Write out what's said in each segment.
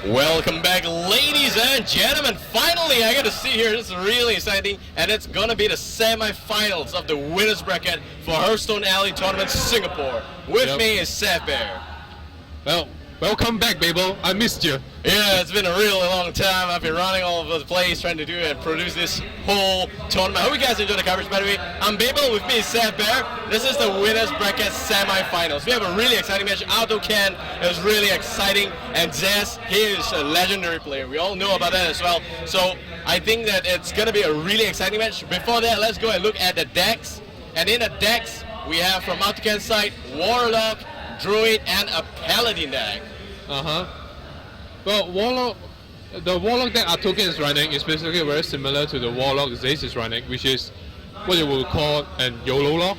Welcome back, ladies and gentlemen. Finally, I get to see here. This is really exciting, and it's gonna be the semi-finals of the winners bracket for Hearthstone Alley Tournament Singapore. With me is SethBear. Well, welcome back, Babael. I missed you. Yeah, it's been a really long time. I've been running all over the place trying to do and produce this whole tournament. I hope you guys enjoy the coverage, by the way. I'm Babael, with me is SethBear. This is the winners bracket semi-finals. We have a really exciting match. Attoken is really exciting, and Zeys, he is a legendary player. We all know about that as well. So I think that it's going to be a really exciting match. Before that, let's go and look at the decks. And in the decks, we have from Attoken's side, Warlock, Druid, and a Paladin deck. Well, the Warlock deck Attoken is running is basically very similar to the Warlock Zeys is running, which is what you would call an YOLO lock,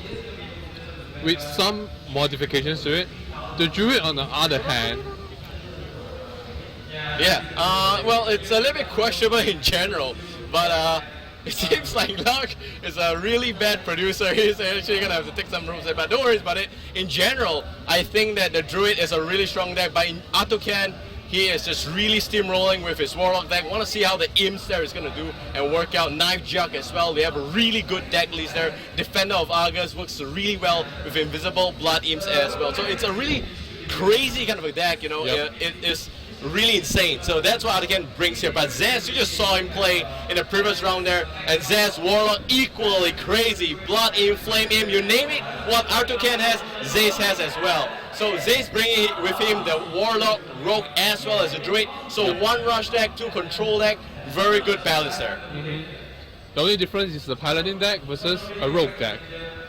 with some modifications to it. The Druid, on the other hand, well, it's a little bit questionable in general, but it seems like Luck is a really bad producer. He's actually going to have to take some rules there, but don't worry about it. In general, I think that the Druid is a really strong deck, but in Attoken, he is just really steamrolling with his Warlock deck. Want to see how the Imps there is going to do and work out. Knife Jug as well. They have a really good deck list there. Defender of Argus works really well with Invisible Blood Imps as well. So it's a really crazy kind of a deck, you know. Yep. It is really insane. So that's what Attoken brings here. But Zeys, you just saw him play in the previous round there, and Zeys Warlock equally crazy. Blood Imp, Flame Imp, you name it, what Attoken has, Zeys has as well. So Zeys bringing with him the Warlock, Rogue, as well as the Druid. So one rush deck, two control deck, very good balance there. the only difference is the Paladin deck versus a Rogue deck.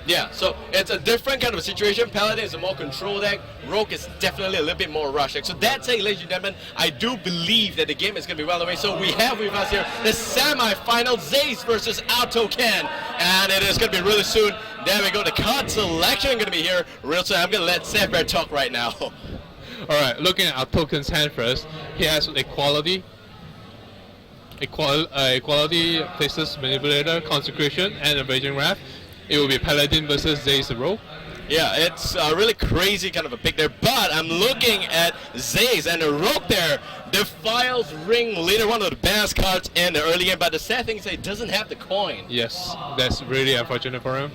Yeah, so it's a different kind of a situation. Paladin is a more control deck. Rogue is definitely a little bit more rush deck. So that's it, ladies and gentlemen. I do believe that the game is going to be well away. So we have with us here the semi-final, Zeys versus Attoken. And it is going to be really soon. There we go. The card selection going to be here real soon. I'm going to let SethBear talk right now. Alright, looking at Attoken's hand first, he has Equality, Faceless Manipulator, Consecration, and a Raging Wrath. It will be Paladin versus Zeys Rogue. Yeah, it's a really crazy kind of a pick there, but I'm looking at Zeys and the Rogue there. Defiles Ring Leader, one of the best cards in the early game, but the sad thing is that it doesn't have the coin. Yes, that's really unfortunate for him.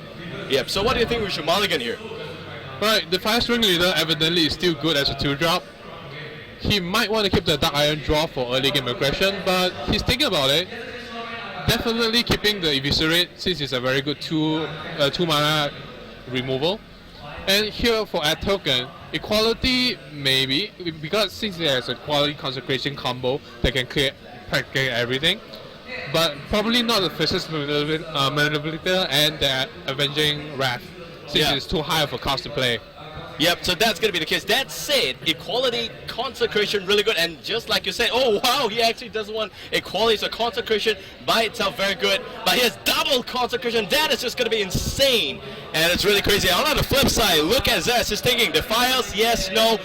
Yep, so what do you think we should mulligan here? Right, the Defiles Ring Leader evidently is still good as a 2-drop. He might want to keep the Dark Iron draw for early game aggression, but he's thinking about it. Definitely keeping the Eviscerate, since it's a very good 2 mana removal. And here for Attoken, Equality maybe, because since there's a Quality Consecration combo that can clear practically everything. But probably not the Faceless Manipulator and the Avenging Wrath, since it's too high of a cost to play. Yep, so that's going to be the case. That said, Equality, Consecration, really good. And just like you said, oh wow, he actually doesn't want Equality. So Consecration by itself, very good. But he has double Consecration. That is just going to be insane. And it's really crazy. On the flip side, look at Zeys. He's thinking, Defiles, yes, no,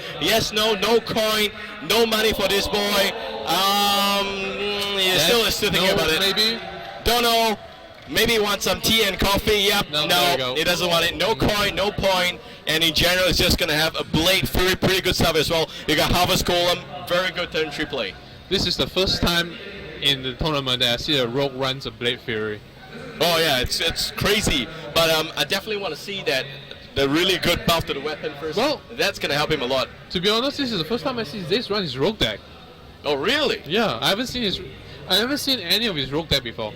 no coin, no money for this boy. He's still thinking about it. Maybe? Don't know. Maybe he wants some tea and coffee. Yep, no, he doesn't want it. No coin, no point. And in general, it's just going to have a Blade Fury, pretty good stuff as well. You got Harvest Golem, very good turn 3 play. This is the first time in the tournament that I see a Rogue runs a Blade Fury. Oh yeah, it's crazy. But I definitely want to see that the really good buff to the weapon first. Well, that's going to help him a lot. To be honest, this is the first time I see Zeys run his Rogue deck. Oh really? Yeah, I haven't seen any of his Rogue deck before.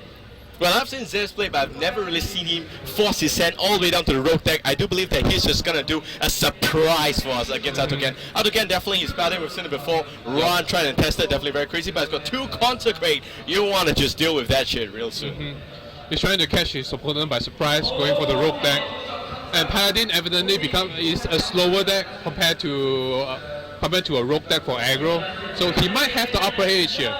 Well, I've seen Zeys play, but I've never really seen him force his hand all the way down to the Rogue deck. I do believe that he's just going to do a surprise for us against Attoken. Attoken definitely, he's Paladin, we've seen it before. Ron trying to test it, definitely very crazy, but it's got 2 Consecrate. You want to just deal with that shit real soon. He's trying to catch his opponent by surprise, going for the Rogue deck. And Paladin evidently is a slower deck compared to a Rogue deck for aggro. So he might have the upper edge here.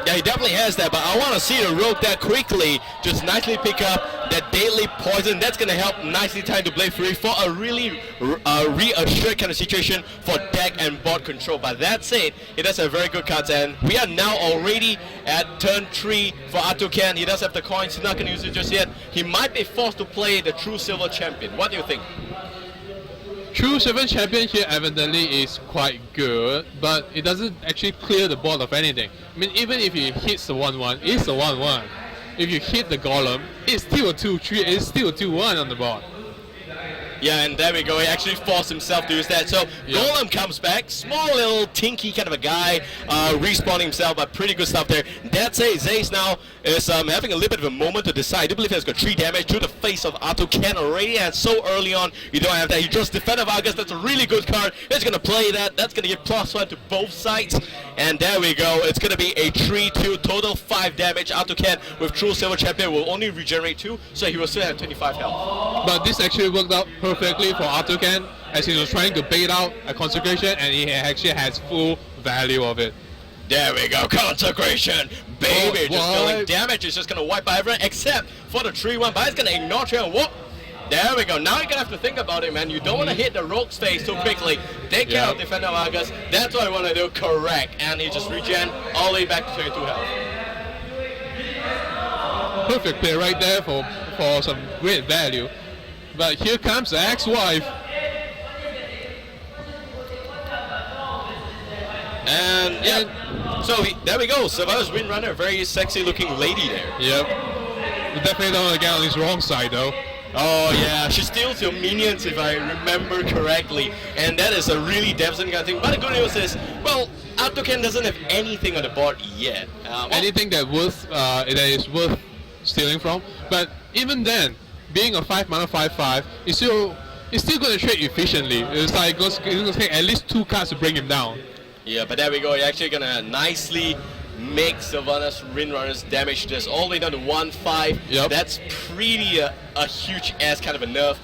Yeah, he definitely has that, but I want to see the Rogue deck quickly just nicely pick up that Daily Poison. That's going to help nicely time to Blade Fury for a really reassured kind of situation for deck and board control. But that said, he does have very good cards, and we are now already at turn 3 for Attoken. He does have the coins, he's not going to use it just yet. He might be forced to play the True Silver Champion. What do you think? True 7 champion here evidently is quite good, but it doesn't actually clear the board of anything. I mean, even if he hits the 1-1, it's a 1-1. If you hit the golem, it's still a 2-3, it's still a 2-1 on the board. Yeah, and there we go. He actually forced himself to use that. So Golem comes back, small little tinky kind of a guy, respawning himself, but pretty good stuff there. That's it. Zeys now is having a little bit of a moment to decide. I do believe he has got 3 damage to the face of Attoken already, and so early on, you don't have that. He just defended August. That's a really good card. He's going to play that. That's going to give +1 to both sides. And there we go. It's going to be a 3-2, total 5 damage. Attoken with True Silver Champion will only regenerate 2, so he will still have 25 health. But this actually worked out perfectly for Attoken, as he was trying to bait out a consecration, and he actually has full value of it. There we go, consecration, baby, just dealing damage. It's just gonna wipe out everyone except for the 3-1, but it's gonna ignore 3 and whoop. There we go. Now you're gonna have to think about it, man. You don't want to hit the rogue's face too quickly. Take care of Defender Vargas. That's what I want to do. Correct. And he just regen all the way back to 22 health. Perfect play right there for some great value. But here comes the ex-wife. And yeah, so there we go. Savannah's Windrunner, very sexy looking lady there. Yep. We definitely don't want to get on his wrong side though. Oh yeah, she steals your minions if I remember correctly. And that is a really devastating kind of thing. But the good news is, well, Attoken doesn't have anything on the board yet. Anything that is worth stealing from. But even then, being a 5 mana 5/5, it's still going to trade efficiently. It's like it's going to take at least 2 cards to bring him down. Yeah, but there we go. You're actually going to nicely make Sylvanas Windrunner's damage just all the way down to 1-5. Yep. That's pretty a huge ass kind of a nerf.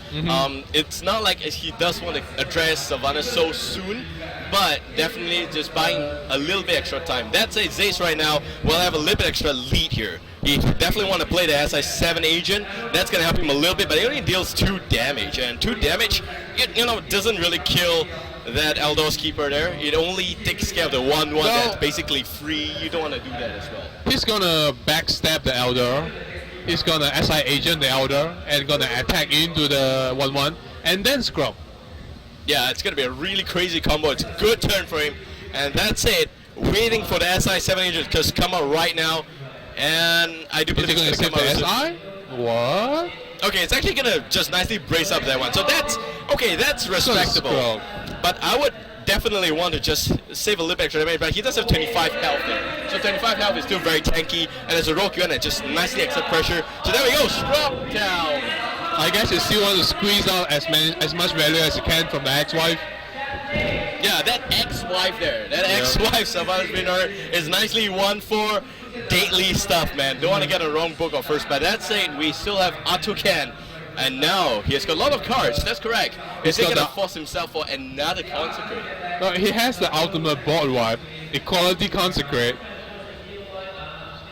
It's not like he does want to address Sylvanas so soon, but definitely just buying a little bit extra time. That's it. Zeys right now will have a little bit extra lead here. He definitely want to play the SI7 agent. That's going to help him a little bit, but he only deals 2 damage. And 2 damage, doesn't really kill that Eldor's Keeper there. It only takes care of the 1-1 that's basically free. You don't want to do that as well. He's going to backstab the Eldor. He's going to SI agent the Eldor and going to attack into the 1-1 and then scrub. Yeah, it's going to be a really crazy combo. It's a good turn for him. And that's it. Waiting for the SI7 agent to come out right now. And I do believe it's going to come out. SI? What? Okay, it's actually going to just nicely brace up that one. So that's respectable. But I would definitely want to just save a little bit extra damage, but he does have 25 health there. So 25 health is still very tanky, and as a rogue you want to just nicely accept pressure. So there we go, scrub down. I guess you still want to squeeze out as much value as you can from the ex-wife. Yeah, that ex-wife there, ex-wife Sylvanas Windrunner is nicely 1-4 dately stuff, man. Don't want to get a wrong book of first, but that said, we still have Attoken. And now he has got a lot of cards. That's correct. He's going to force himself for another Consecrate. No, he has the ultimate board wipe, Equality Consecrate.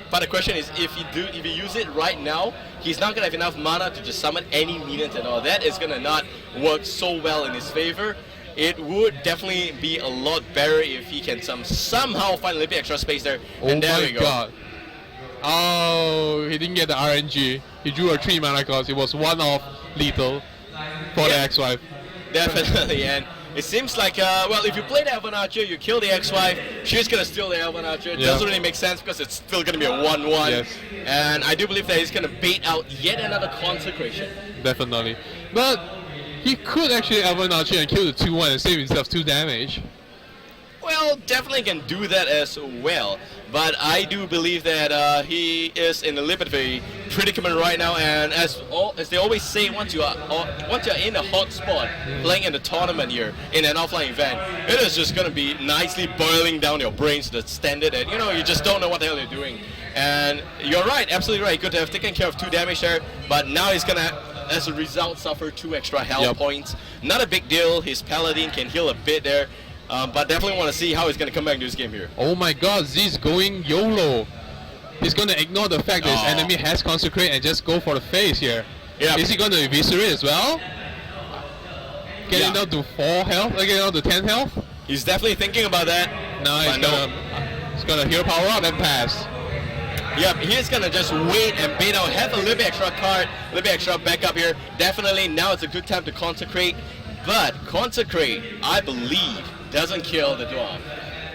But the question is, if he use it right now, he's not going to have enough mana to just summon any minions and all. That is going to not work so well in his favor. It would definitely be a lot better if he can somehow find a little bit extra space there. And there we go. God. Oh, he didn't get the RNG. He drew a 3 mana cost. It was 1-off lethal for the ex-wife. Definitely, and it seems like, well, if you play the Elven Archer, you kill the ex-wife, she's going to steal the Elven Archer. It doesn't really make sense because it's still going to be a 1-1. Yes. And I do believe that he's going to bait out yet another Consecration. Definitely. But he could actually Elven Archer and kill the 2-1 and save himself 2 damage. Well, definitely can do that as well. But I do believe that he is in a little bit of a predicament right now. And as they always say, once you're in a hot spot, playing in a tournament here, in an offline event, it is just going to be nicely boiling down your brains to the standard. And, you just don't know what the hell you're doing. And you're right, absolutely right. Good to have taken care of 2 damage there. But now he's going to, as a result, suffer 2 extra health points. Not a big deal. His Paladin can heal a bit there. But definitely want to see how he's going to come back to this game here. Oh my god, Zeys going YOLO. He's going to ignore the fact that his enemy has Consecrate and just go for the face here. Yeah. Is he going to eviscerate as well? Getting down to 4 health, getting down to 10 health? He's definitely thinking about that. No, he's going to heal power up and pass. Yep, he's going to just wait and bait out, have a little bit extra card, a little bit extra backup here. Definitely, now it's a good time to Consecrate. But Consecrate, I believe, doesn't kill the dwarf.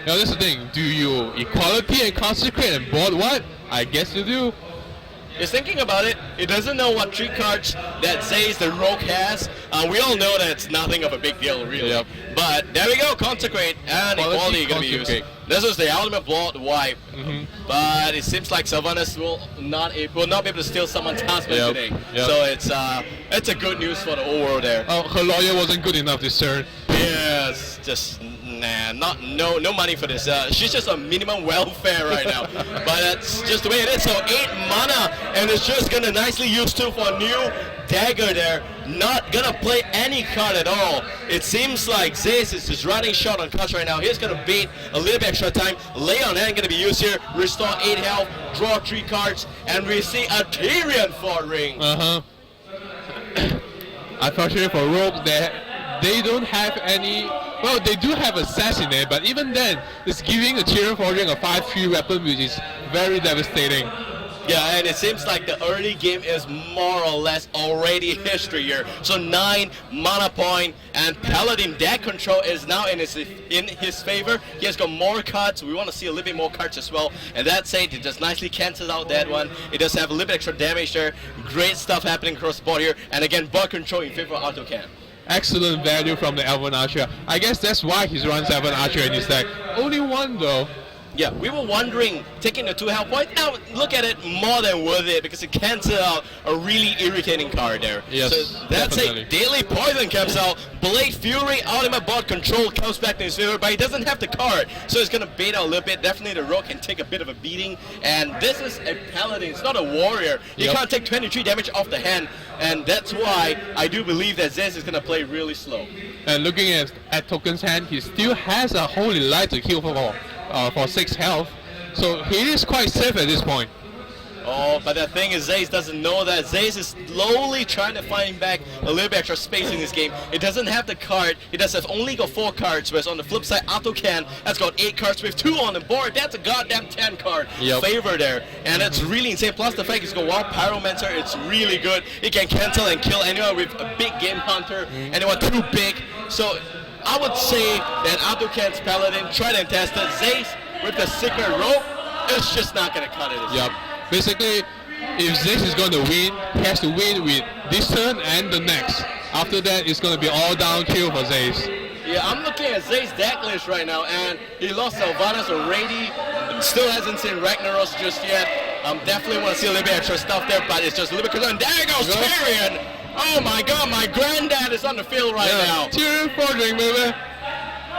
Now that's the thing. Do you equality and consecrate and board what? I guess you do. He's thinking about it. He doesn't know what 3 cards that Zeys the Rogue has. We all know that it's nothing of a big deal, really. Yep. But there we go, Consecrate and Equality going to be used. This is the ultimate blood wipe. But it seems like Sylvanas will not be able to steal someone's husband today. So it's a good news for the whole world there. Oh, her lawyer wasn't good enough this turn. Yes, just no money for this. She's just on minimum welfare right now. But that's just the way it is. So 8 mana, and it's just gonna nicely use 2 for a new dagger there. Not gonna play any card at all. It seems like Zeys is just running short on cards right now. He's gonna bait a little bit extra time. Lay on hand gonna be used here. Restore 8 health, draw 3 cards, and we see a Tyrion for ring. Unfortunately for Rogues, they don't have any. Well, they do have Assassinate, but even then, it's giving the Tyrion Forging a 5-3 weapon, which is very devastating. Yeah, and it seems like the early game is more or less already history here. So 9 mana point, and Paladin deck control is now in his favor. He has got more cards. We want to see a little bit more cards as well. And that said, it just nicely cancels out that one. It does have a little bit extra damage there. Great stuff happening across the board here. And again, board control in favor of Attoken. Excellent value from the Elven Archer. I guess that's why he runs Elven Archer in his deck. Only 1 though. Yeah, we were wondering, taking the 2 health points, now look at it, more than worth it, because it cancels out a really irritating card there. Yes, so that's definitely. it. Daily Poison comes out, Blade Fury, Ultimate Board Control comes back to his favor, but he doesn't have the card, so it's going to bait out a little bit. Definitely the Rogue can take a bit of a beating, and this is a Paladin, it's not a Warrior. You can't take 23 damage off the hand, and that's why I do believe that Zeys is going to play really slow. And looking at Token's hand, he still has a Holy Light to heal for 6 health, so he is quite safe at this point. Oh, but the thing is, Zeys doesn't know that. Zeys is slowly trying to find back a little bit extra space in this game. It doesn't have the card. It does have only got 4 cards, whereas on the flip side, Attoken has got 8 cards with 2 on the board. That's a goddamn 10 card favor there. And it's really insane. Plus the fact it's got Wild Pyromancer, it's really good. It can cancel and kill anyone with a big Game Hunter, anyone too big. So I would say that Attoken's Paladin, tried and tested. Zeys with the Secret Rope, it's just not going to cut it. Basically, if Zeys is going to win, he has to win with this turn and the next. After that, it's going to be all downhill for Zeys. Yeah, I'm looking at Zeys' deck list right now, and he lost Sylvanas already. Still hasn't seen Ragnaros just yet. Definitely want to see a little bit extra stuff there, but it's just a little bit concerned. There goes Tyrion! Oh my god, my granddad is on the field right now. Tyrion Forging, baby.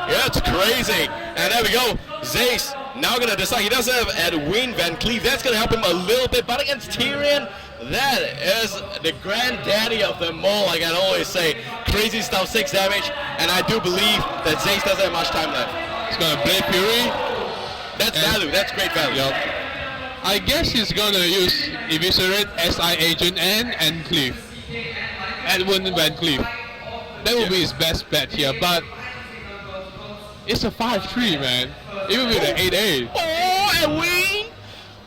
Yeah, it's crazy. And there we go. Zeys now going to decide. He does have Edwin Van Cleef. That's going to help him a little bit. But against Tyrion, that is the granddaddy of them all, like I always say. Crazy stuff, 6 damage. And I do believe that Zeys doesn't have much time left. He's going to Blade Fury. That's value. That's great value. I guess he's going to use Eviscerate, SI Agent, and Cleef. Edwin Van Cleef. That would be his best bet here, but it's a 5-3, man. Even with an 8-8. Oh, Edwin!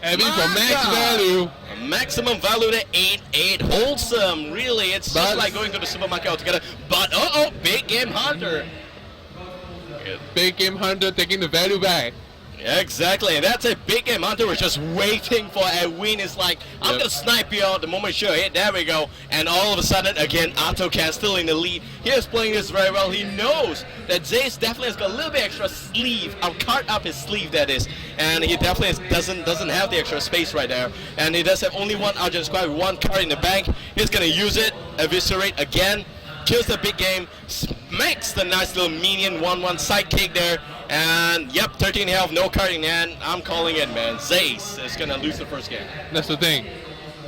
Edwin for max value. Maximum value to 8-8. Wholesome, really. It's just like going to the supermarket altogether. But, Big Game Hunter. Big Game Hunter taking the value back. Exactly, and that's a Big Game Hunter. We're just waiting for Edwin. It's like, I'm going to snipe you out the moment you hit. There we go. And all of a sudden, again, Attoken still in the lead. He is playing this very well. He knows that Zeys definitely has got a little bit extra sleeve, a card up his sleeve, that is. And he definitely doesn't have the extra space right there. And he does have only 1 Argent Squad with 1 card in the bank. He's going to use it, Eviscerate again. Kills the big game, smacks the nice little minion 1-1 sidekick there, and 13 health, no card in hand. I'm calling it, man. Zeys is gonna lose the first game. That's the thing.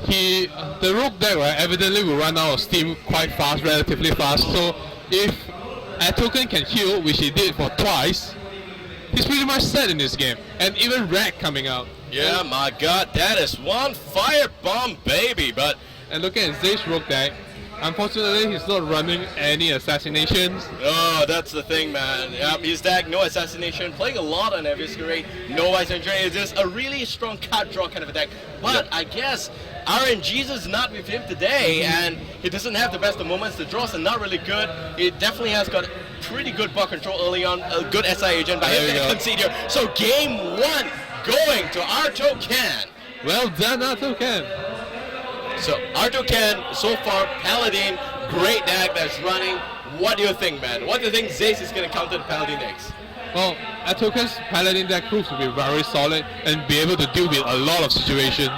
The Rogue deck, right, evidently will run out of steam quite fast, relatively fast. So if Attoken can heal, which he did for twice, he's pretty much set in this game. And even Rag coming out. Yeah, my God, that is 1 firebomb, baby. And looking at Zeys' Rogue deck, unfortunately, he's not running any assassinations. Oh, that's the thing, man. His deck, no assassination, playing a lot on Eviscerate, no Vice Injury. It's just a really strong card draw kind of a deck. But I guess RNG's is not with him today, and he doesn't have the best of moments. The draws are not really good. He definitely has got pretty good ball control early on, a good SI agent, but he's going to concede here. So game 1 going to Attoken. Well done, Attoken. So Attoken, so far, Paladin, great deck that's running. What do you think, man? What do you think Zeys is going to counter the Paladin next? Well, Attoken's Paladin deck proves to be very solid and be able to deal with a lot of situations.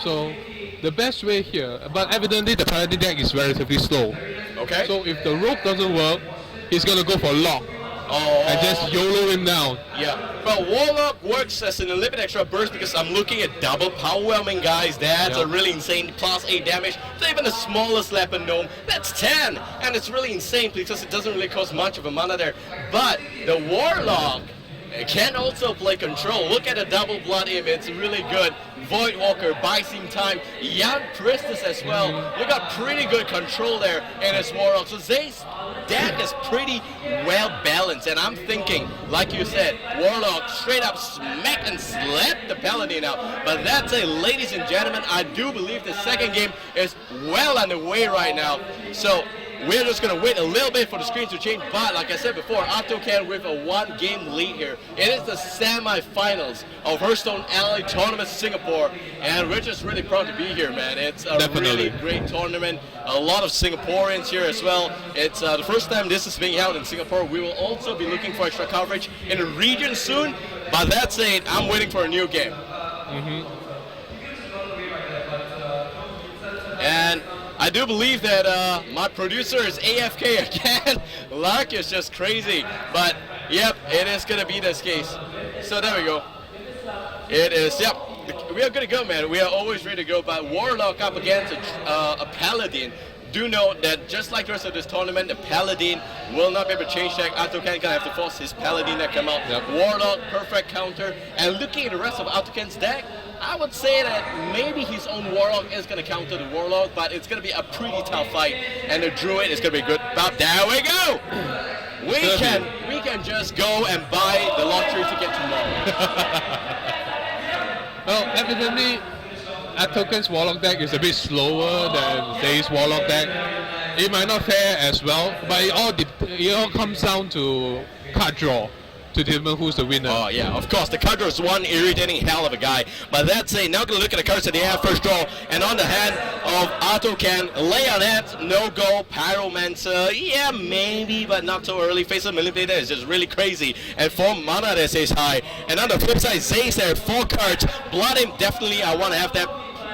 So the best way here, but evidently the Paladin deck is relatively slow. Okay. So if the rope doesn't work, he's going to go for lock. And just YOLO him down. Yeah, but Warlock works as an little bit extra burst because I'm looking at double power whelming, guys. That's a really insane plus 8 damage. So even the smallest weapon gnome, that's 10. And it's really insane because it doesn't really cost much of a mana there. But the Warlock can also play control. Look at the double blood imp, it's really good. Voidwalker, buys him time. Young Priestess as well. You got pretty good control there in his Warlock. So Zeys' deck is pretty well balanced, and I'm thinking, like you said, Warlock straight up smack and slap the Paladin out. But that's it, ladies and gentlemen. I do believe the second game is well underway right now. So we're just going to wait a little bit for the screen to change, but like I said before, Attoken with a 1-game lead here. It is the semi-finals of Hearthstone Alley Tournament Singapore, and we're just really proud to be here, man. It's a really great tournament. A lot of Singaporeans here as well. It's the first time this is being held in Singapore. We will also be looking for extra coverage in the region soon, but that's it. I'm waiting for a new game. And I do believe that my producer is AFK again. Luck is just crazy. But, yep, it is going to be this case. So there we go. It is, yep. We are good to go, man. We are always ready to go. But Warlock up against a Paladin. Do note that just like the rest of this tournament, the Paladin will not be able to change deck. Attoken gonna have to force his Paladin to come out. Warlock, perfect counter. And looking at the rest of Attoken's deck, I would say that maybe his own Warlock is going to counter the Warlock, but it's going to be a pretty tough fight, and the Druid is going to be good. But there we go! We can just go and buy the lottery ticket tomorrow. Well, evidently, Attoken's Warlock deck is a bit slower than Zeys' Warlock deck. It might not fare as well, but it all comes down to card draw to determine who's the winner. Oh yeah, of course. The card draw is one irritating hell of a guy. But that's it. Now gonna look at the cards that they have first draw. And on the hand of Attoken, Leonette, no go, Pyromancer, yeah, maybe, but not so early. Face of Manipulator is just really crazy. And 4 mana that says high. And on the flip side, Zeys there, 4 cards. Blood Imp, definitely I wanna have that.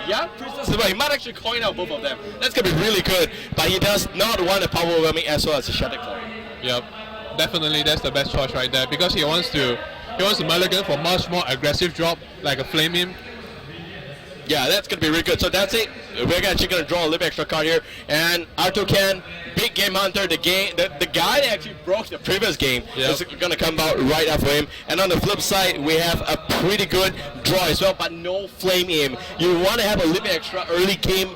Yeah, Priestess as well. He might actually coin out both of them. That's gonna be really good. But he does not want a power overwhelming as well as a Shatter Claw. Yep. Definitely that's the best choice right there because he wants to mulligan for much more aggressive drop like a Flame Imp. Yeah, that's going to be really good. So that's it. We're actually going to draw a little extra card here. And Attoken, big game hunter, the guy that actually broke the previous game is going to come out right after him. And on the flip side, we have a pretty good draw as well, but no Flame Imp. You want to have a little bit extra early game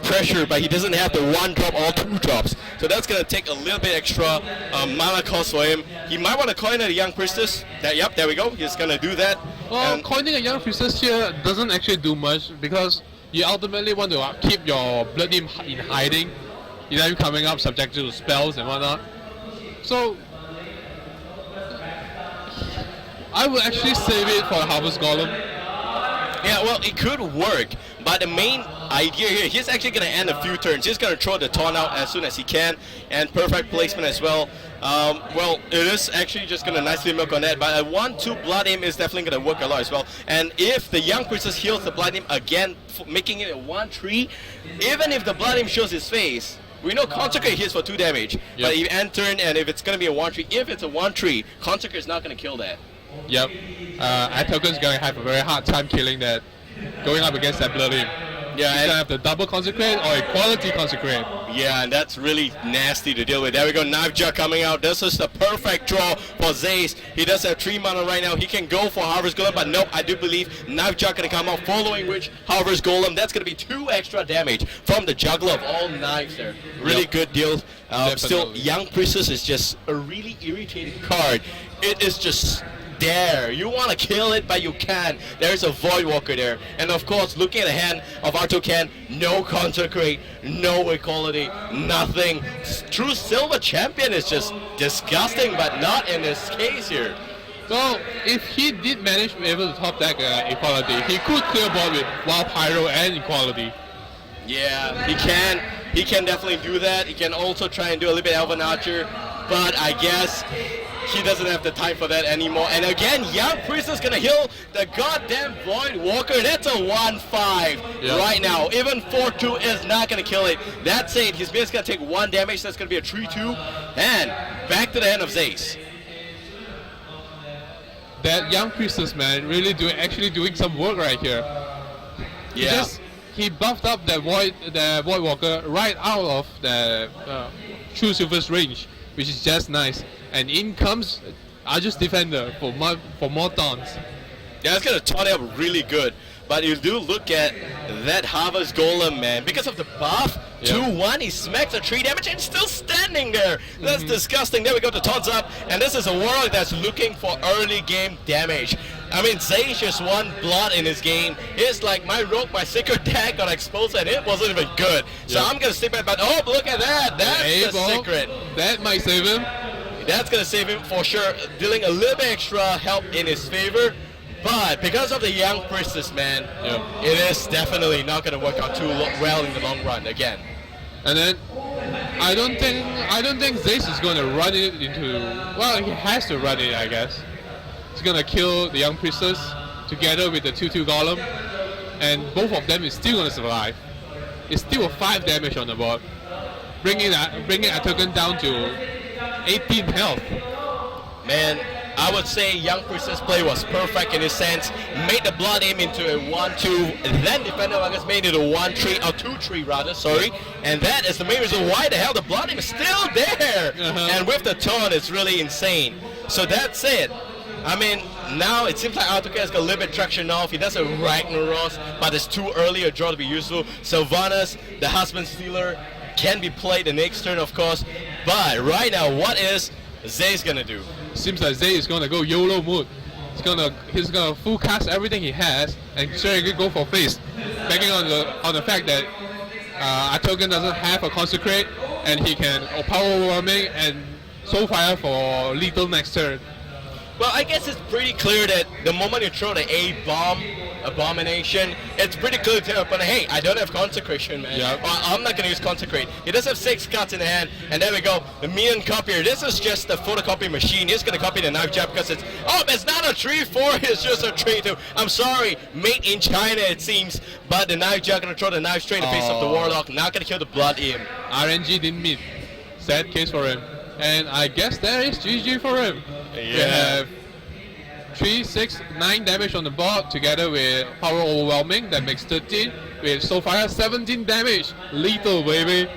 pressure, but he doesn't have the 1 drop or 2 drops. So that's going to take a little bit extra mana cost for him. He might want to coin a Young Priestess. Yep, there we go. He's going to do that. Well, coining a Young Priestess here doesn't actually do much because you ultimately want to keep your Blood Imp in hiding. You're not coming up subjected to spells and whatnot. So I would actually save it for a Harvest Golem. Yeah, well, it could work, but the main idea here, he's actually going to end a few turns. He's going to throw the Taunt out as soon as he can, and perfect placement as well. Well, it is actually just going to nicely milk on that, but a 1-2 Blood Imp is definitely going to work a lot as well. And if the Young Priestess heals the Blood Imp again, making it a 1-3, even if the Blood Imp shows his face, we know Consecrate hits for 2 damage, but if end turn and if it's going to be a 1-3, if it's a 1-3, Consecrate is not going to kill that. Yep. Attoken's going to have a very hard time killing that, going up against that Blood Imp. Yeah, he's going to have the double Consecrate or a quality Consecrate. Yeah, and that's really nasty to deal with. There we go, Knife Jar coming out. This is the perfect draw for Zeys. He does have 3 mana right now. He can go for Harvest Golem, but nope, I do believe Knife Jar going to come out, following which Harvest Golem. That's going to be 2 extra damage from the Juggler of all knives there. Really good deal. Still, Young Priestess is just a really irritating card. It is just dare. You want to kill it, but you can't. There's a Void Walker there. And of course, looking at the hand of Attoken, no Consecrate, no Equality, nothing. True Silver Champion is just disgusting, but not in this case here. So if he did manage to be able to top deck Equality, he could clear board with Wild Pyro and Equality. Yeah, he can. He can definitely do that. He can also try and do a little bit Elven Archer, but I guess he doesn't have the time for that anymore. And again, Young Priest is gonna heal the goddamn Void Walker. That's a 1-5 right now. Even 4-2 is not gonna kill it. That's it. His minions gonna take 1 damage. That's gonna be a 3-2. And back to the hand of Zeys. That Young Priestess, man, really actually doing some work right here. Yeah. He buffed up the Void Walker right out of the True Silver's range, which is just nice. And in comes Argus Defender for more taunts. Yeah, it's gonna taunt it up really good. But you do look at that Harvest Golem, man. Because of the buff, 2-1, he smacks a 3 damage and still standing there. That's disgusting. There we go, the taunts up. And this is a Warlock that's looking for early game damage. I mean, Zeys just won blood in his game. It's like my rogue, my Secret Deck got exposed and it wasn't even good. So I'm gonna stick back, but oh, look at that. That's the secret. That might save him. That's gonna save him for sure, dealing a little bit extra help in his favor. But because of the Young Priestess, man, it is definitely not going to work out too well in the long run again. And then I don't think Zeys is going to run it into. Well, he has to run it, I guess. He's going to kill the Young Priestess together with the 2/2 Golem, and both of them is still going to survive. It's still a 5 damage on the board, bringing Attoken down to 18 health. Man, I would say Young Priestess play was perfect in his sense. Made the blood aim into a 1-2, and then Defender August made it a 1-3, or 2-3 rather, sorry. And that is the main reason why the hell the blood aim is still there. And with the taunt, it's really insane. So that's it. I mean, now it seems like Attoken has got a little bit traction off. He does a Ragnaros, but it's too early a draw to be useful. Sylvanas, the Husband Stealer, can be played the next turn, of course. But right now, what is Zeys gonna do? Seems like Zeys is gonna go YOLO mode. He's gonna full cast everything he has and straight go for face, banking on the fact that Attoken doesn't have a Consecrate and he can power overwhelming and Soulfire for lethal next turn. Well, I guess it's pretty clear that the moment you throw the A-bomb, Abomination, it's pretty clear to your opponent, hey, I don't have Consecration, man. Or I'm not going to use Consecrate. He does have 6 cards in the hand, and there we go, the Minion Copier. This is just the photocopy machine. He's going to copy the Knife Jab because it's not a 3-4, it's just a 3-2. I'm sorry, made in China it seems, but the Knife Jab going to throw the knife straight in the face of the Warlock, not going to kill the Blood Imp. RNG didn't meet. Sad case for him. And I guess that is GG for him. Yeah. We have 3, 6, 9 damage on the board together with Power Overwhelming. That makes 13. With Soulfire, 17 damage. Lethal, baby.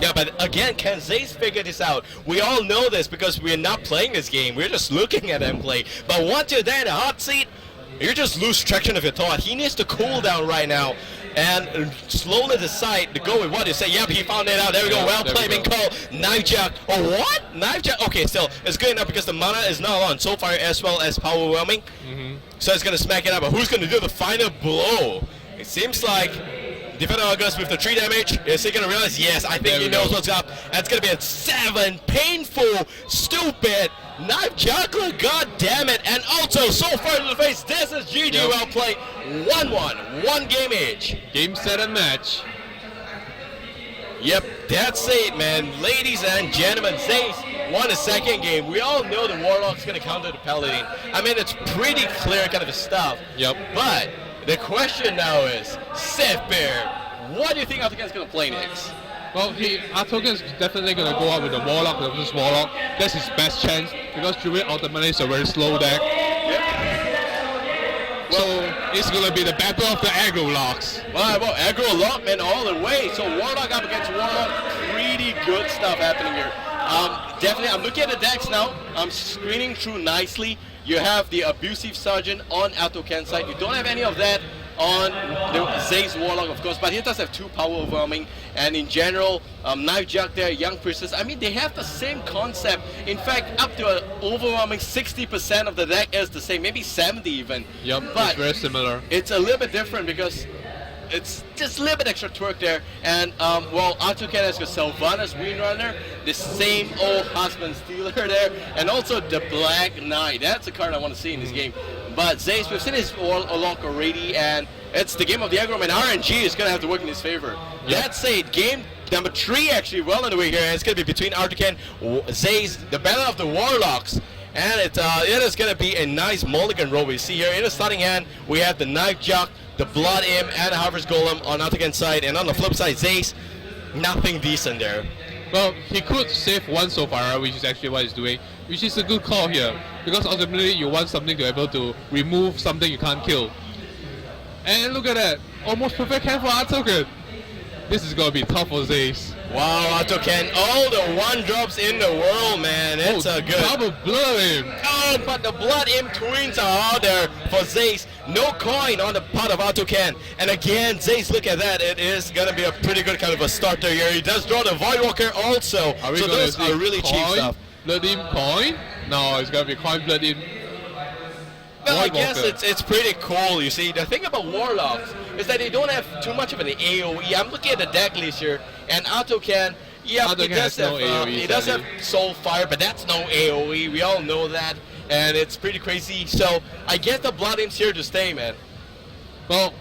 Yeah, but again, can Zeys figure this out? We all know this because we're not playing this game. We're just looking at them play. But once you're there in the hot seat, you just lose traction of your thought. He needs to cool down right now and slowly decide to go with what you say. Yep, he found it out. There we go. Well played, being called. Knife Jack. Oh, what? Knife Jack? Okay, still, it's good enough because the mana is not on. Soulfire as well as Power Overwhelming. So it's going to smack it up. But who's going to do the final blow? It seems like Defender August with the 3 damage. Is he going to realize? Yes, I think he knows what's up. That's going to be a 7. Painful, stupid Knife Juggler, god damn it. And also, so far in the face, this is GG. Well played. 1-1. 1 game each. Game, set, and match. Yep, that's it, man. Ladies and gentlemen, Zeys won the second game. We all know the Warlock's going to counter the Paladin. I mean, it's pretty clear kind of stuff. Yep. But the question now is, SethBear, what do you think Attoken's going to play next? Well, Attoken is definitely going to go out with the Warlock versus Warlock. That's his best chance because Druid ultimately is a very slow deck. Yep. So it's going to be the battle of the aggro locks. Well, aggro lock, man, all the way. So Warlock up against Warlock, pretty good stuff happening here. Definitely, I'm looking at the decks now. I'm screening through nicely. You have the Abusive Sergeant on Attoken's side. You don't have any of that on the Zeys Warlock, of course, but he does have 2 power overwhelming, and in general, Knife Jack there, Young Priestess, I mean, they have the same concept. In fact, up to an overwhelming 60% of the deck is the same, maybe 70 even. Yep, but it's very similar. It's a little bit different because it's just a little bit extra twerk there, and well, Attoken has got Sylvanas Windrunner, the same old husband stealer there, and also the Black Knight. That's a card I want to see in this game. But Zeys, we've seen his Warlock already, and it's the game of the aggro, and RNG is going to have to work in his favor. That's it. Game number 3 actually well on the way here, and it's going to be between Attoken, Zeys, the Battle of the Warlocks. And it is going to be a nice mulligan roll we see here. In the starting hand, we have the Knife Jack, the Blood Imp, and the Harvest Golem on Attoken's side. And on the flip side, Zeys, nothing decent there. Well, he could save one Soulfire, which is actually what he's doing, which is a good call here, because ultimately you want something to be able to remove something you can't kill. And look at that, almost perfect hand for Attoken. This is going to be tough for Zeys. Wow, Attoken, all the 1-drops in the world, man. It's a good. Double Blood Imp. Oh, but the Blood Imp twins are out there for Zeys. No coin on the part of Attoken. And again, Zeys, look at that. It is going to be a pretty good kind of a starter here. He does draw the Voidwalker also. So those are really cheap stuff. Blood Imp coin? No, it's going to be coin Blood Imp. Well, I guess it's pretty cool, you see. The thing about Warlocks is that they don't have too much of an AoE. I'm looking at the deck list here, and Attoken, yeah, he does have Soulfire, but that's no AoE. We all know that, and it's pretty crazy. So I guess the Blood Imp's here to stay, man. Well,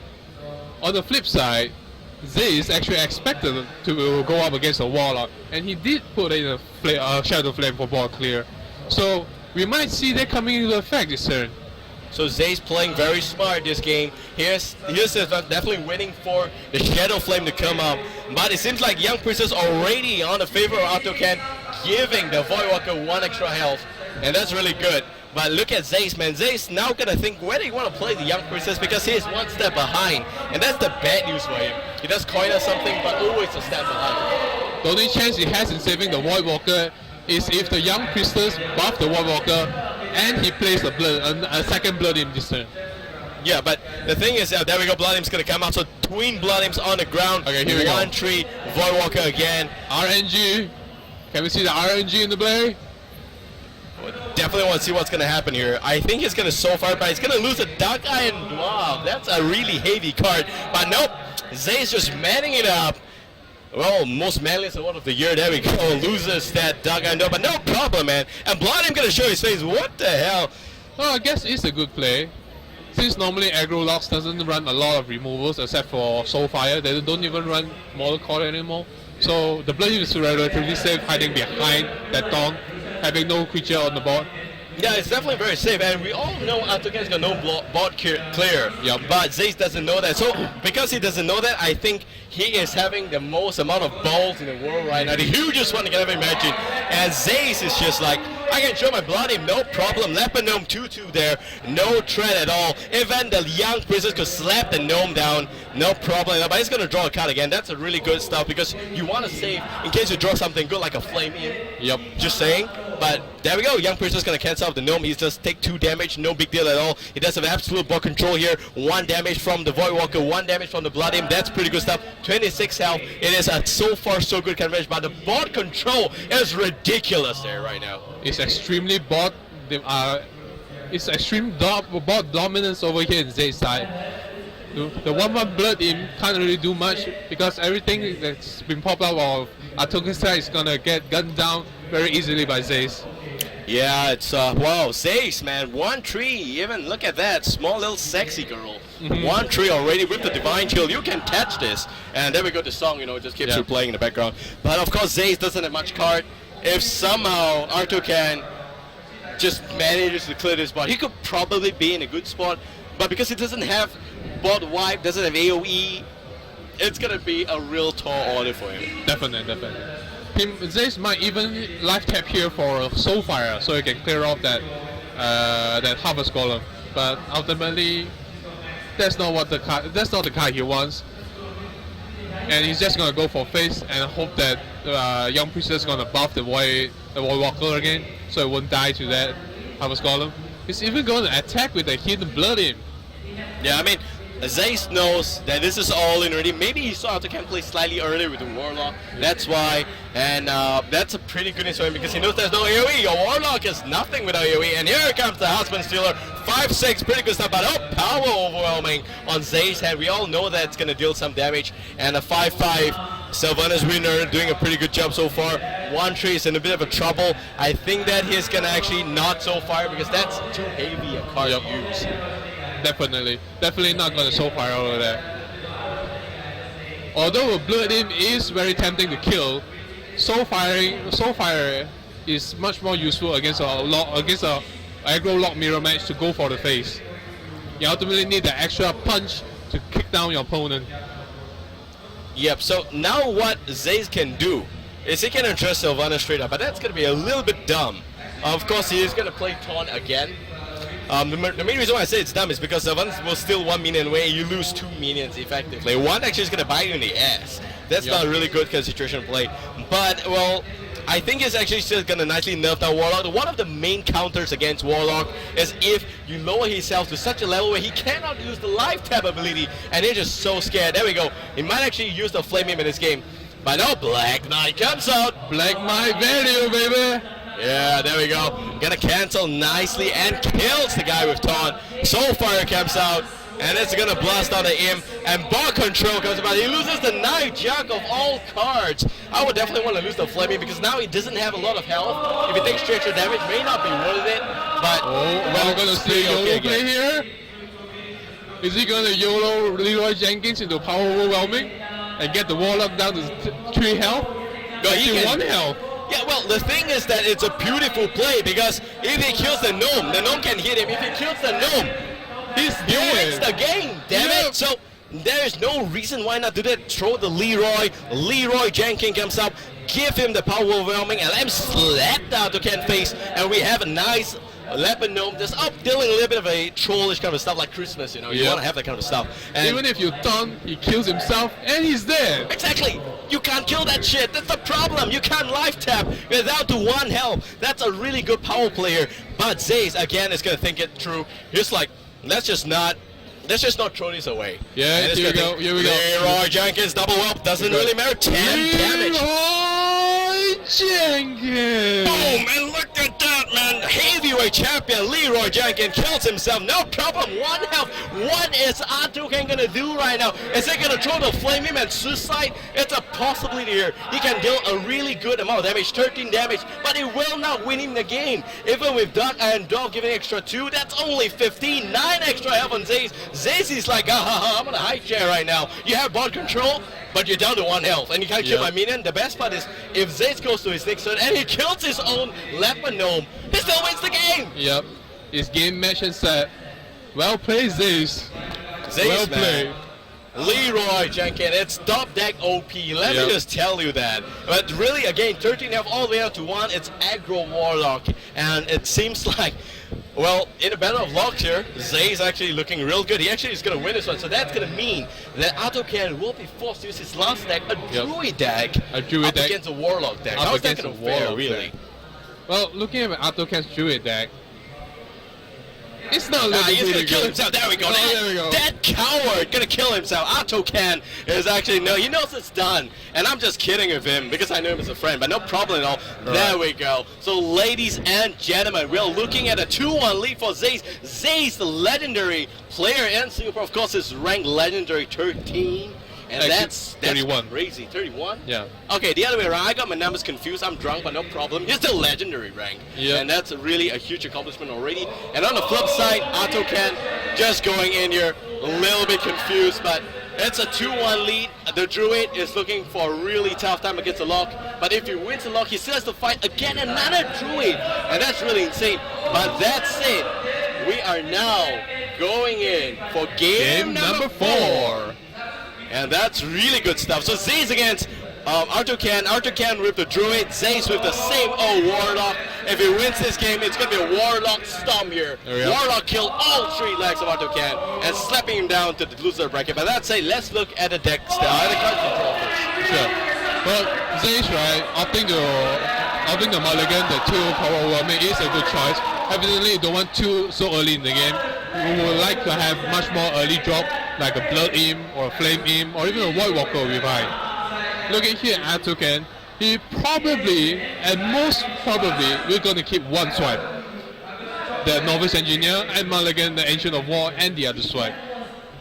on the flip side, Zeys actually expected to go up against a Warlock, and he did put in a Shadow Flame for board clear. So we might see that coming into effect this turn. So Zeys playing very smart this game. Here's definitely waiting for the Shadow Flame to come up. But it seems like Young Princess already on the favor of Attoken, giving the Voidwalker 1 extra health. And that's really good. But look at Zeys, man. Zeys now gonna think whether he wanna play the Young Princess because he is 1 step behind. And that's the bad news for him. He does coin or something, but always a step behind. The only chance he has in saving the Voidwalker is if the Young Priestess buff the Voidwalker and he plays a second Blood Imp this turn. Yeah, but the thing is, there we go, Blood Imp's going to come out. So twin Blood Imps on the ground. Okay, here we go. 1-3, Voidwalker again. RNG. Can we see the RNG in the play? Definitely want to see what's going to happen here. I think he's going to Soulfire, but he's going to lose a Dark Iron Glove. That's a really heavy card. But nope, Zeys just manning it up. Well, most manliest award of the year. There we go. Loses that Dark Iron Glove, but no problem, man. And Blood Imp going to show his face. What the hell? Well, I guess it's a good play. Since normally aggro locks doesn't run a lot of removals except for Soulfire, they don't even run Mortal Coil anymore. So the Blood Imp is relatively safe hiding behind that Tong, having no creature on the board. Yeah, it's definitely very safe, and we all know Attoken's got no board clear. Yep. But Zeys doesn't know that. So because he doesn't know that, I think he is having the most amount of balls in the world right now, the hugest one you can ever imagine. And Zeys is just like, I can show my Blood Imp, no problem. Leopard Gnome 2/2 there, no threat at all. Even the Young Princess could slap the Gnome down, no problem. But he's gonna draw a card again. That's a really good stuff because you want to save in case you draw something good like a Flame Imp. Yep. Just saying. But there we go. Young Princess gonna cancel out the Gnome. He's just take 2 damage, no big deal at all. He does have absolute board control here. 1 damage from the Voidwalker, 1 damage from the Blood Imp. That's pretty good stuff. 26 health. It is a so far so good coverage, but the board control is ridiculous there right now. It's extremely board. It's extreme board dominance over here in Zeys' side. The 1/1 Blood Imp can't really do much because everything that's been popped out of Attoken's side is gonna get gunned down very easily by Zeys. Yeah, it's wow, Zeys, man, 1-3. Even look at that, small little sexy girl. 1-3 already with the Divine Chill. You can catch this, and there we go. The song, just keeps replaying in the background. But of course, Zeys doesn't have much card. If somehow Attoken just manages to clear this board, he could probably be in a good spot. But because he doesn't have board wipe, doesn't have AoE, it's gonna be a real tall order for him. Definitely. Zeys might even life tap here for a Soulfire, so he can clear off that Harvest Golem. But ultimately, that's not the card he wants. And he's just gonna go for face and hope that Young Priestess is gonna buff the Voidwalker again, so it won't die to that Harvest Golem. He's even gonna attack with a hidden Blood Imp. Yeah, I mean, Zeys knows that this is all in already. Maybe he saw Attoken play slightly earlier with the Warlock. That's why. And that's a pretty good instrument because he knows there's no AoE. Your Warlock is nothing without AoE. And here comes the Husband Stealer. 5-6, pretty good stuff. But power overwhelming on Zeys' hand. We all know that it's going to deal some damage. And a 5-5 Sylvanas winner doing a pretty good job so far. 1-3 is in a bit of a trouble. I think that he's going to actually not so fire because that's too heavy a card to use. Definitely not going to soul fire over there. Although a Blood Imp is very tempting to kill, soul fire is much more useful against a aggro lock mirror match to go for the face. You ultimately need the extra punch to kick down your opponent. Yep, so now what Zeys can do is he can address Sylvanas straight up, but that's going to be a little bit dumb. Of course, he is going to play Taunt again. The main reason why I say it's dumb is because Sylvanas will steal 1 minion away, you lose 2 minions effectively. One actually is going to bite you in the ass. That's not really good kind of situation to play. But, well, I think it's actually still going to nicely nerf that Warlock. One of the main counters against Warlock is if you lower his health to such a level where he cannot use the life tap ability, and he's just so scared. There we go. He might actually use the Flame Imp in this game. But no, Black Knight comes out. Black Knight value, baby. Yeah, there we go. Gonna cancel nicely and kills the guy with Taunt. Soulfire comes out, and it's gonna blast on the Imp, and Ball Control comes about. He loses the Knife Jack of all cards. I would definitely want to lose the Flaming because now he doesn't have a lot of health. If he takes extra damage, may not be worth it, but... we're gonna see YOLO play here. Is he gonna YOLO Leroy Jenkins into power overwhelming and get the Warlock down to 3 health? No, he can, 1 health. Yeah, well, the thing is that it's a beautiful play because if he kills the gnome can hit him. If he kills the gnome, he wins the game, damn it. So there is no reason why not do that. Throw the Leroy Jenkins comes up, give him the power overwhelming, and let him slap the Attoken face, and we have a nice leopard gnome just up dealing a little bit of a trollish kind of stuff like Christmas, you know. You want to have that kind of stuff. And even if you taunt, he kills himself and he's dead. Exactly. You can't kill that shit. That's the problem. You can't life tap without to 1 health. That's a really good power player. But Zeys again is gonna think it through. He's like, let's just not throw this away. Yeah, here we go. Leroy Jenkins double up. Doesn't really matter. 10 damage. Leroy Jenkins. Boom! And look at that, man. Heavyweight champion Leroy Jenkins kills himself. No problem. 1 health. What is Attoken gonna do right now? Is he gonna throw the Flame Imp and Suicide? It's a possibility here. He can deal a really good amount of damage, 13 damage, but it will not win him the game. Even with Dark Iron Dog giving extra 2, that's only 15. 9 extra health on Zeys. Zeys is like, I'm on a high chair right now. You have ball control, but you're down to 1 health, and you can't kill my minion. The best part is, if Zeys goes to his next turn and he kills his own leopard gnome, he still wins the game. Yep, it's game, match, and set. Well played, Zeys. Well played. Leroy Jenkins, it's top deck OP, let me just tell you that. But really, again, 13 health all the way up to 1, it's aggro Warlock, and it seems like, well, in a battle of locks here, Zeys actually looking real good. He actually is going to win this one, so that's going to mean that Attoken will be forced to use his last deck, a Druid deck, against a Warlock deck. How's that going to fare, really? Well, looking at Attoken's Druid deck, it's not looking he's really gonna kill good. himself. There we go. There we go. That coward gonna kill himself. Attoken is actually he knows it's done, and I'm just kidding with him because I know him as a friend, but no problem at all. There we go. So, ladies and gentlemen, we're looking at a 2-1 lead for Zeys. Zeys, the legendary player in Singapore, of course, is ranked legendary 13. And that's 31. Crazy. 31? Yeah. Okay, the other way around. I got my numbers confused. I'm drunk, but no problem. He's still legendary rank. Yeah. And that's really a huge accomplishment already. And on the flip side, Attoken just going in here, a little bit confused, but it's a 2-1 lead. The Druid is looking for a really tough time against the lock. But if he wins the lock, he still has to fight again another Druid. And that's really insane. But that's it. We are now going in for game number 4. And that's really good stuff. So Zeys against Attoken with the Druid, Zeys with the same old Warlock. If he wins this game, it's going to be a Warlock stomp here. Warlock killed all 3 legs of Attoken and slapping him down to the loser bracket. But that's it. Let's look at the deck style, the card control first. Sure. Well, Zeys, right, opting the mulligan, the 2 power overwhelming is a good choice. Evidently, you don't want 2 so early in the game. We would like to have much more early drop like a Blood Imp or a Flame Imp or even a Void Walker will be fine. Looking here at Attoken, he probably, and most probably, we're going to keep one swipe. The Novice Engineer and Mulligan, the Ancient of War, and the other swipe.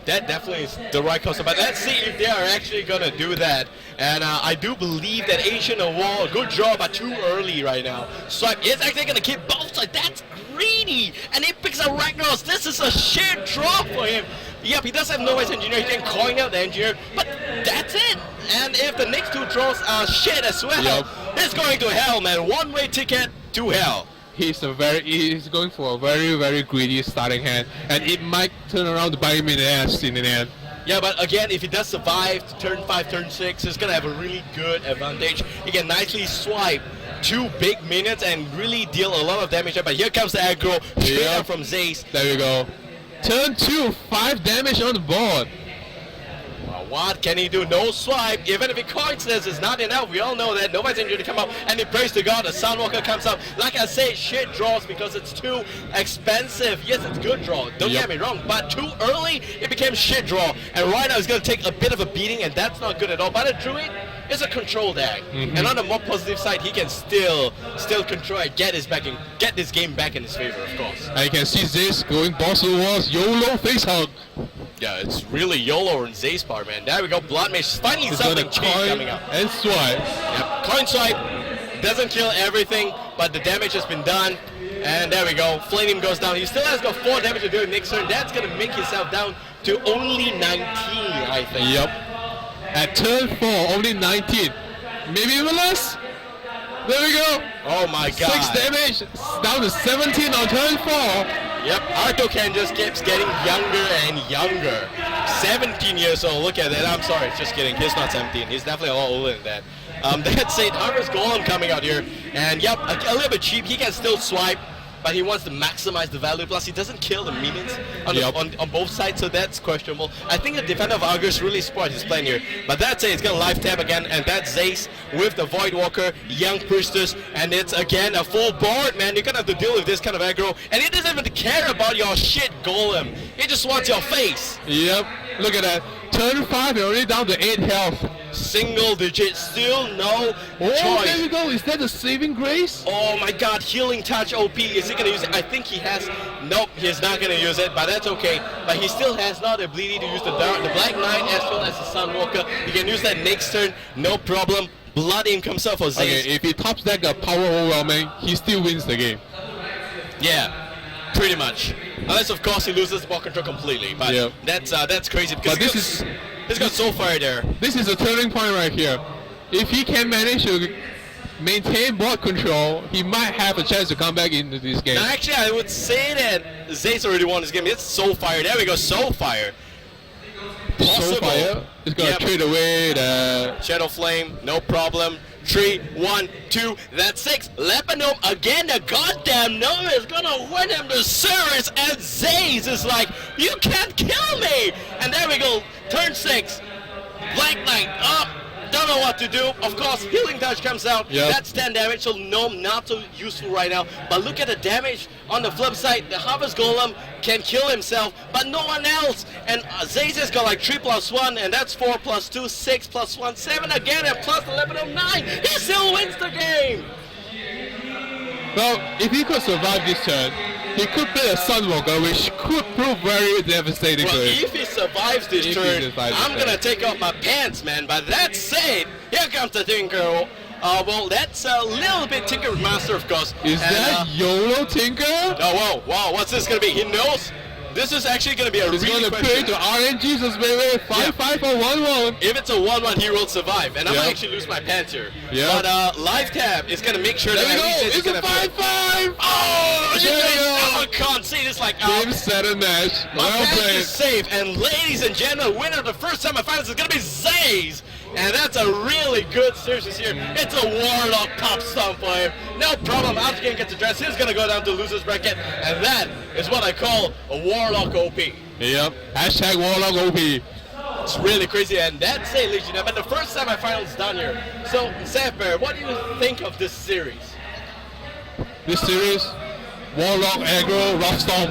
That definitely is the right course, but let's see if they are actually going to do that. And I do believe that Ancient of War, good draw, but too early right now. Swipe is actually going to keep both sides. That's greedy. And he picks up Ragnaros. This is a shit draw for him. Yep, he does have Novice Engineer. He can coin out the Engineer, but that's it. And if the next two draws are shit as well, it's going to hell, man. One-way ticket to hell. He's going for a very, very greedy starting hand, and it might turn around to bite him in the ass in the end. Yeah, but again, if he does survive to turn 5, turn 6, he's going to have a really good advantage. He can nicely swipe 2 big minions and really deal a lot of damage. But here comes the aggro straight up from Zeys. There we go. Turn 2, 5 damage on the board. What can he do? No swipe. Even if he coins this, it's not enough. We all know that. Nobody's injured to come up, and he prays to God. The Sunwalker comes up. Like I say, shit draws because it's too expensive. Yes, it's good draw. Don't get me wrong, but too early, it became shit draw. And right now, he's going to take a bit of a beating, and that's not good at all. But a Druid is a control deck, and on the more positive side, he can still control and get this game back in his favor, of course. And you can see Zeys going boss to walls, YOLO face hug. Yeah, it's really YOLO and Zeys part, man. There we go, Blood Mage. Finally something cheap coming up. And swipe. Yep, coin swipe. Doesn't kill everything, but the damage has been done. And there we go, Flame goes down. He still has got 4 damage to do next turn. That's going to make himself down to only 19, I think. Yep. At turn 4, only 19. Maybe even less. There we go. Oh my god. 6 damage, down to 17 on turn 4. Yep, Attoken just keeps getting younger and younger. 17 years old, look at that. I'm sorry, just kidding. He's not 17. He's definitely a lot older than that. That's it. Harvest Golem coming out here. And yep, a little bit cheap. He can still swipe, but he wants to maximize the value. Plus, he doesn't kill the minions on both sides, so that's questionable. I think the Defender of Argus really spoiled his plan here. But that's it. It's going to live tab again, and that's Zeys with the Void Walker, Young Priestess, and it's again a full board, man. You're going to have to deal with this kind of aggro, and he doesn't even care about your shit Golem. He just wants your face. Yep, look at that. Turn 5, you're already down to 8 health. Single digit, still no choice. There we go. Is that the saving grace? Oh my god, healing touch OP. Is he going to use it? I think he has. Nope, he's not going to use it, but that's okay. But he still has now the ability to use the Black Knight as well as the Sunwalker. He can use that next turn, no problem. Blood Imp comes up for Zeys. Okay, if he tops deck a power overwhelming, he still wins the game. Yeah, pretty much. Unless of course he loses ball control completely. But that's crazy because he's got so far there. This is a turning point right here. If he can manage to maintain board control, he might have a chance to come back into this game. Now, actually, I would say that Zeys already won this game. It's so fire. There we go, so fire. So fire. It's gonna trade away the Shadow Flame, no problem. 3, 1, 2, that's 6. Lebanon again, the goddamn Nova is gonna win him the series, and Zeys is like, you can't kill me! And there we go, turn 6. Black Knight up. Don't know what to do. Of course, Healing Touch comes out. That's 10 damage, so no, not so useful right now. But look at the damage on the flip side. The Harvest Golem can kill himself, but no one else. And Zeys has got like 3+1, and that's 4+2, 6+1, 7 again, and plus 11 of 9. He still wins the game. Well, if he could survive this turn, he could play a Sunwalker, which could prove very devastating well, to him. if he survives this turn, I'm going to take off my pants, man. But that said, here comes the Tinker. Well, that's a little bit Tinker Master, of course. Is that YOLO Tinker? Oh, wow, what's this going to be? He knows. This is actually going to be a He's really going to pay to RNG, so baby. 5-5 for 1-1. If it's a 1-1, he will survive. And I might actually lose my pants here. But live tab is going to make sure that it's a 5-5. Oh, I can't see this like Game, set, and match. Well played. Is safe. And ladies and gentlemen, winner of the first semifinals is going to be Zeys. And that's a really good series this year. It's a Warlock pop stomp for him. No problem. Attoken gets addressed. He's going to go down to loser's bracket. And that is what I call a Warlock OP. Yep. Hashtag Warlock OP. It's really crazy. And that's it, ladies and gentlemen. The first semifinals done here. So, SethBear, what do you think of this series? This series, Warlock, aggro, rough storm.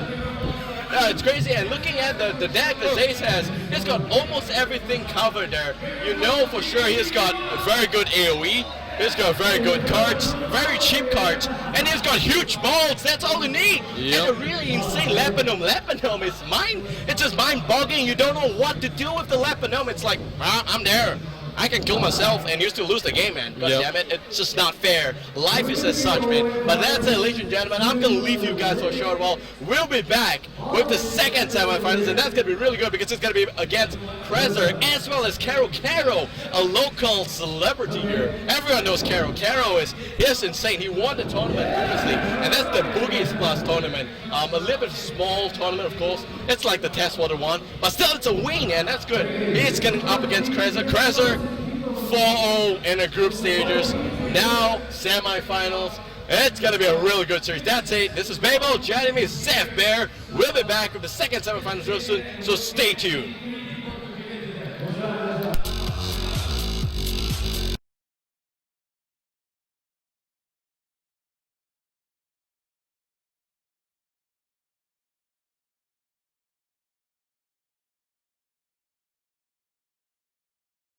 It's crazy. And looking at the deck that Zeys has, he's got almost everything covered there. You know for sure he's got a very good AoE. He's got very good cards, very cheap cards, and he's got huge balls. That's all you need. Yep. And a really insane Lepanome. Lepanome is it's just mind-boggling. You don't know what to do with the Lepanome. It's like, I'm there. I can kill myself and you still lose the game, man. God damn it, it's just not fair. Life is as such, man. But that's it, ladies and gentlemen. I'm going to leave you guys for a short while. We'll be back with the second semifinals, and that's going to be really good because it's going to be against Krezer as well as Caro. Caro, a local celebrity here. Everyone knows Caro. Caro he's insane. He won the tournament previously, and that's the Boogies Plus tournament. A little bit small tournament, of course. It's like the Test Water one, but still it's a win, and that's good. He's getting up against Krezer. Krezer 4-0 in the group stages. Now semifinals. It's gonna be a really good series. That's it. This is Babael. Joining me is SethBear. We'll be back with the second semifinals real soon. So stay tuned.